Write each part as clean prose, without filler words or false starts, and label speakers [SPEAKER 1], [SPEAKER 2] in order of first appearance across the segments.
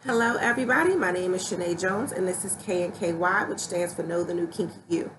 [SPEAKER 1] Hello, everybody. My name is Shanae Jones, and this is KNKY, which stands for Know the New Kinky You.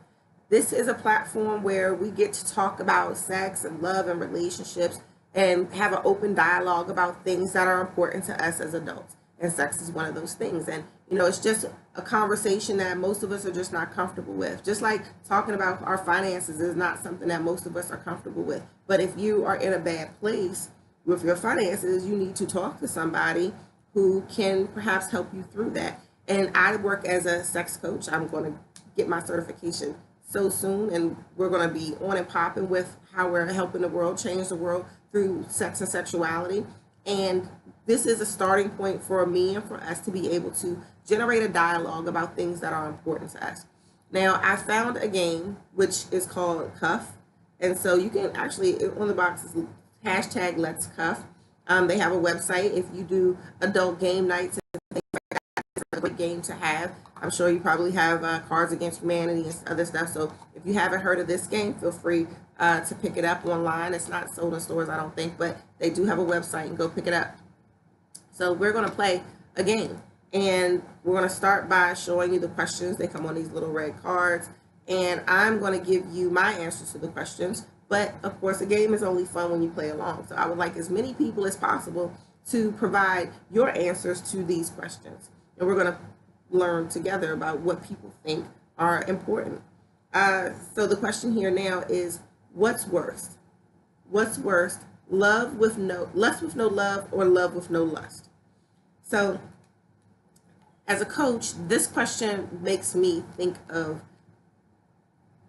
[SPEAKER 1] This is a platform where we get to talk about sex and love and relationships and have an open dialogue about things that are important to us as adults. And sex is one of those things. And, it's just a conversation that most of us are just not comfortable with. Just like talking about our finances is not something that most of us are comfortable with. But if you are in a bad place with your finances, you need to talk to somebody who can perhaps help you through that. And I work as a sex coach. I'm going to get my certification so soon, and we're going to be on and popping with how we're helping the world change the world through sex and sexuality. And this is a starting point for me and for us to be able to generate a dialogue about things that are important to us. Now, I found a game which is called Cuff. And so you can actually, on the box is hashtag Let's Cuff. They have a website. If you do adult game nights, it's a great game to have. I'm sure you probably have Cards Against Humanity and other stuff. So if you haven't heard of this game, feel free to pick it up online. It's not sold in stores, I don't think, but they do have a website and go pick it up. So we're going to play a game. And we're going to start by showing you the questions. They come on these little red cards. And I'm going to give you my answers to the questions. But of course, the game is only fun when you play along. So I would like as many people as possible to provide your answers to these questions. And we're going to learn together about what people think are important. So the question here now is, what's worst? What's worst? Lust with no love, or love with no lust? So as a coach, this question makes me think of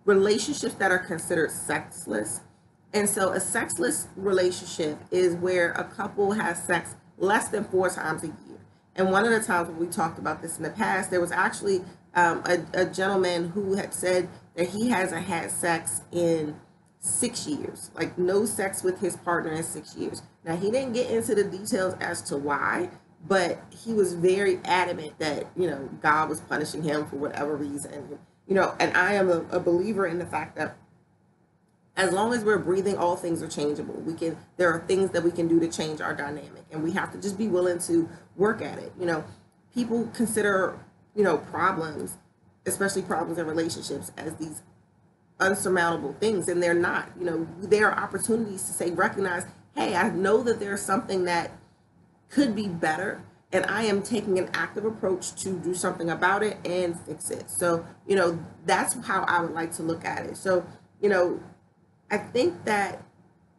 [SPEAKER 1] relationships that are considered sexless. And so a sexless relationship is where a couple has sex less than 4 times a year. And one of the times when we talked about this in the past, there was actually a gentleman who had said that he hasn't had sex in 6 years, like no sex with his partner in 6 years. Now, he didn't get into the details as to why, but he was very adamant that, God was punishing him for whatever reason. And I am a believer in the fact that as long as we're breathing, all things are changeable. There are things that we can do to change our dynamic, and we have to just be willing to work at it. People consider, problems, especially problems in relationships, as these unsurmountable things, and they're not. There are opportunities to say, recognize, hey, I know that there's something that could be better, and I am taking an active approach to do something about it and fix it. So, that's how I would like to look at it. So, I think that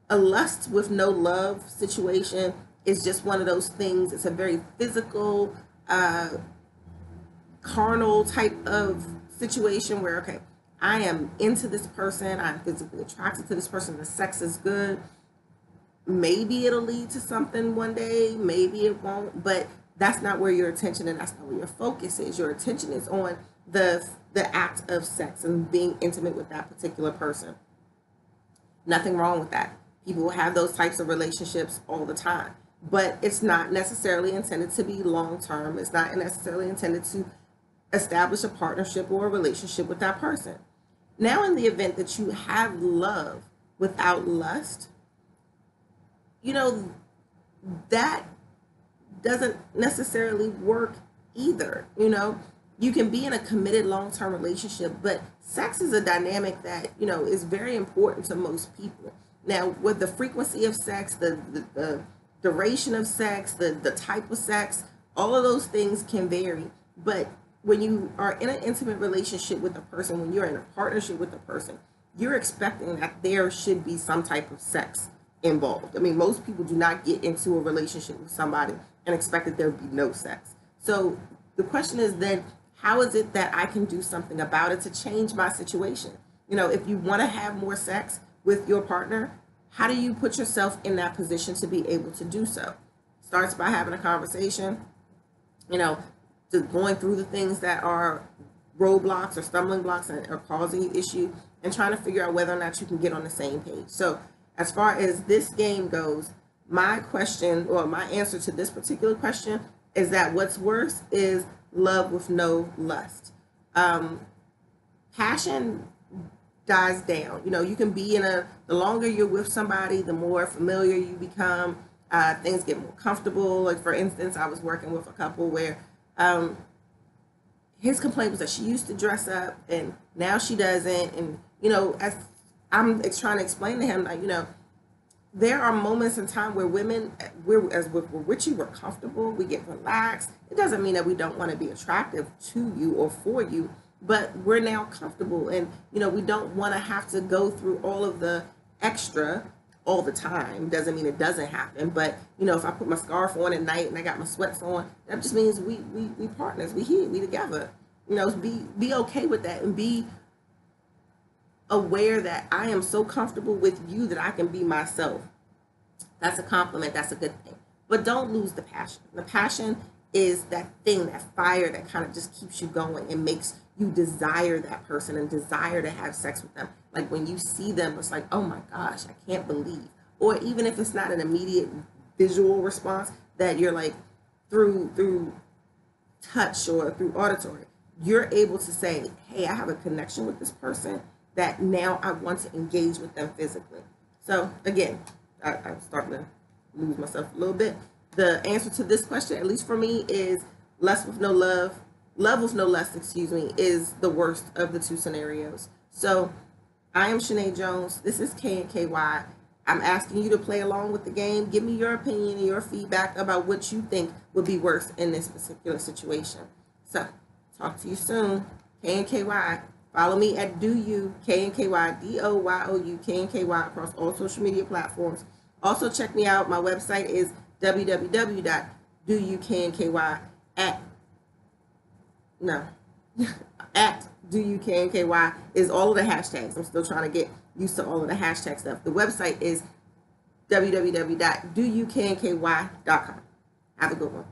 [SPEAKER 1] a lust with no love situation is just one of those things. It's a very physical, carnal type of situation where, okay, I am into this person, I'm physically attracted to this person, the sex is good. Maybe it'll lead to something one day, maybe it won't, but that's not where your attention and that's not where your focus is. Your attention is on the act of sex and being intimate with that particular person. Nothing wrong with that. People have those types of relationships all the time, but it's not necessarily intended to be long term. It's not necessarily intended to establish a partnership or a relationship with that person. Now, in the event that you have love without lust, that doesn't necessarily work either. You can be in a committed long-term relationship, but sex is a dynamic that, is very important to most people. Now, with the frequency of sex, the duration of sex, the type of sex, all of those things can vary. But when you are in an intimate relationship with a person, when you're in a partnership with a person, you're expecting that there should be some type of sex involved. I mean, most people do not get into a relationship with somebody and expect that there would be no sex. So the question is then, how is it that I can do something about it to change my situation? If you want to have more sex with your partner, how do you put yourself in that position to be able to do so? Starts by having a conversation, just going through the things that are roadblocks or stumbling blocks and are causing you issue, and trying to figure out whether or not you can get on the same page. So as far as this game goes, my question or my answer to this particular question is that what's worse is love with no lust. Passion dies down. You can be the longer you're with somebody, the more familiar you become. things get more comfortable. Like, for instance, I was working with a couple where um, his complaint was that she used to dress up and now she doesn't. And, as I'm trying to explain to him, like, there are moments in time where women, we're with you, we're comfortable, we get relaxed. It doesn't mean that we don't want to be attractive to you or for you, but we're now comfortable, and we don't want to have to go through all of the extra all the time. Doesn't mean it doesn't happen, but if I put my scarf on at night and I got my sweats on, that just means we partners, we here, we together. Be okay with that, and be aware that I am so comfortable with you that I can be myself. That's a compliment. That's a good thing. But don't lose the passion. The passion is that thing, that fire that kind of just keeps you going and makes you desire that person and desire to have sex with them. Like, when you see them, it's like, oh my gosh, I can't believe. Or even if it's not an immediate visual response, that you're like, through touch or through auditory, you're able to say, hey, I have a connection with this person that now I want to engage with them physically. So again, I'm starting to lose myself a little bit. The answer to this question, at least for me, is lust with no love. Love with no lust, is the worst of the two scenarios. So I am Shanae Jones. This is KNKY. I'm asking you to play along with the game. Give me your opinion and your feedback about what you think would be worse in this particular situation. So talk to you soon. KNKY. Follow me at DoYou, KNKY, DOYOU, KNKY, across all social media platforms. Also, check me out. My website is www.doyouknky at DoYouKNKY is all of the hashtags. I'm still trying to get used to all of the hashtag stuff. The website is www.doyouknky.com. Have a good one.